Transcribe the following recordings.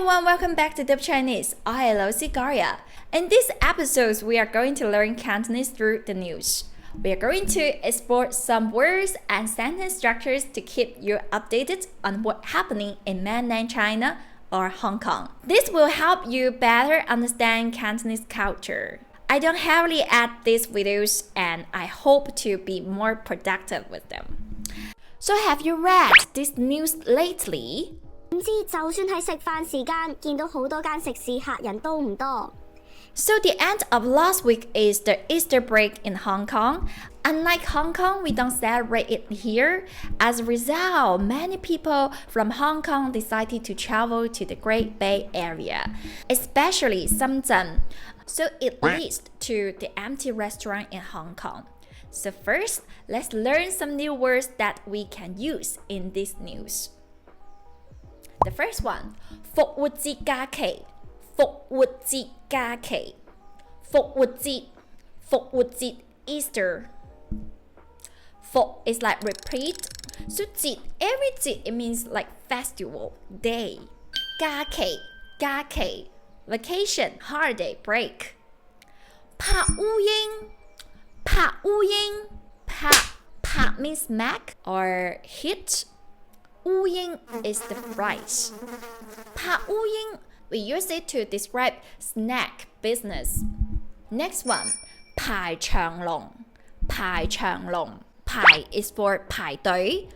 everyone, welcome back to 𝐿 Chinese. I am 𝐿𝐿 𝐶𝐿𝐼. In this episode, we are going to learn Cantonese through the news. We are going to explore some words and sentence structures to keep you updated on what's happening in Mainland China or Hong Kong. This will help you better understand Cantonese culture. I don't heavily edit these videos and I hope to be more productive with them. So have you read this news lately? 唔知就算係食飯時間，見到好多間食肆客人都唔多。So the end of last week is the Easter break in Hong Kong. Unlike Hong Kong, we don't celebrate it here. As a result, many people from Hong Kong decided to travel to the Great Bay Area, especially Shenzhen. So it leads to the empty restaurant in Hong Kong. So first, let's learn some new words that we can use in this news. The first one, 復活節假期，復活節假期，復活節，復活節 Easter. 復 is like repeat, so 節 every 節 it means like festival, day. 假期，假期 vacation, holiday, break. 拍烏蠅，拍烏蠅，拍 means smack or hit. 烏蠅 is the fries. 拍烏蠅 we use it to describe snack business. Next one, 排長龍，排長龍，排 is for 排隊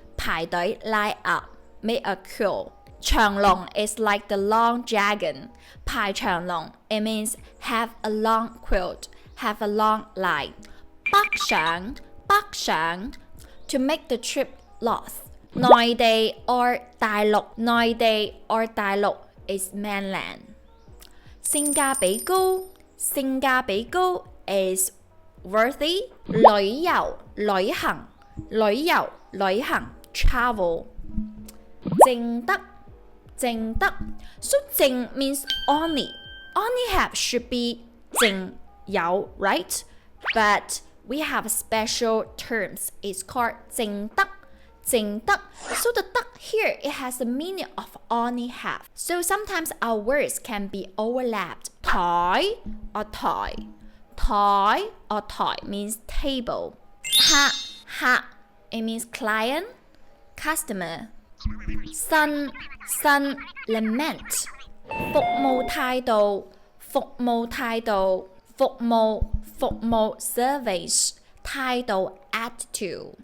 line up, make a queue. 長龍 is like the long dragon. 排長龍 it means have a long queue, have a long line. 北上 to make the trip last. 內地 or 大陸 內地 or 大陸 is mainland. 性價比高 is worthy. 旅遊旅行 travel. 淨得 so 淨 means only have should be 淨有 right, but we have special terms. It's called 淨得 so the 得 here it has the meaning of only have. So sometimes our words can be overlapped. 台 or 台 means table. 客 it means client, customer. 新 lament. 服務態度 service, 態度 attitude.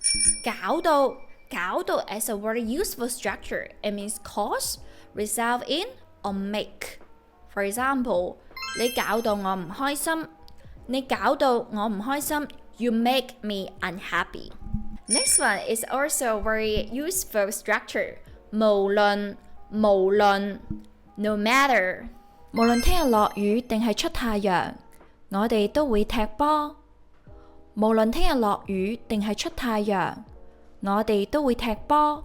搞到 as a very useful structure. It means cause, result in, or make. For example, 你搞到我唔開心 you make me unhappy. Next one is also a very useful structure. 無論 no matter. 無論聽日落雨定係出太陽，我哋都會踢波。無論聽日落雨定係出太陽，我哋都會踢波。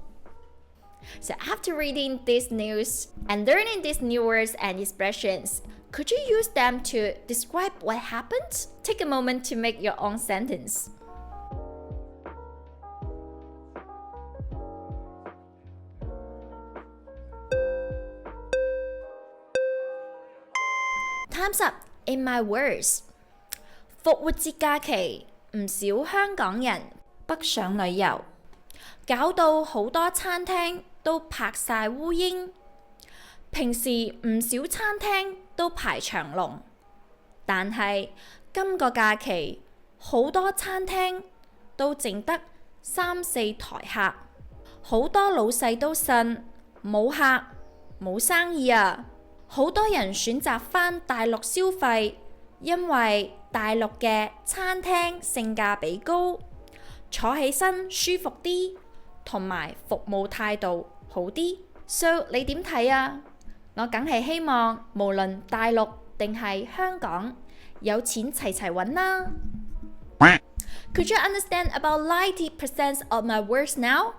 So after reading this news and learning these new words and expressions, could you use them to describe what happened? Take a moment to make your own sentence. Time's up. In my words. 復活節假期，唔少香港人北上旅遊，搞到好多餐廳都拍晒烏蠅。平時唔少餐廳都排長龍，但係今個假期好多餐廳都淨得3-4台客，好多老細都呻冇客冇生意啊！好多人選擇返大陸消費，因為大陸嘅餐廳性價比高，坐起身舒服啲，同埋服務態度好啲。So 你點睇啊？我梗係希望無論大陸定係香港，有錢齊齊揾啦。Could you understand about 90% of my words now?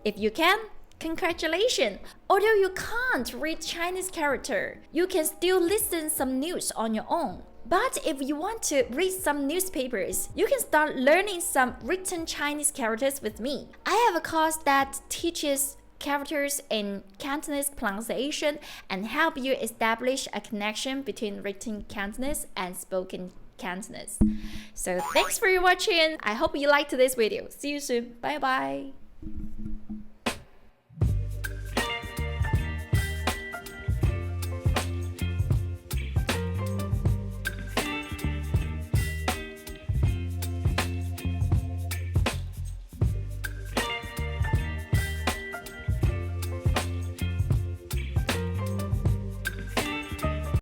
If you can, congratulations! Although you can't read Chinese character, you can still listen some news on your own. But if you want to read some newspapers, you can start learning some written Chinese characters with me. I have a course that teaches characters in Cantonese pronunciation and help you establish a connection between written Cantonese and spoken Cantonese. So thanks for watching. I hope you liked this video. See you soon. Bye bye.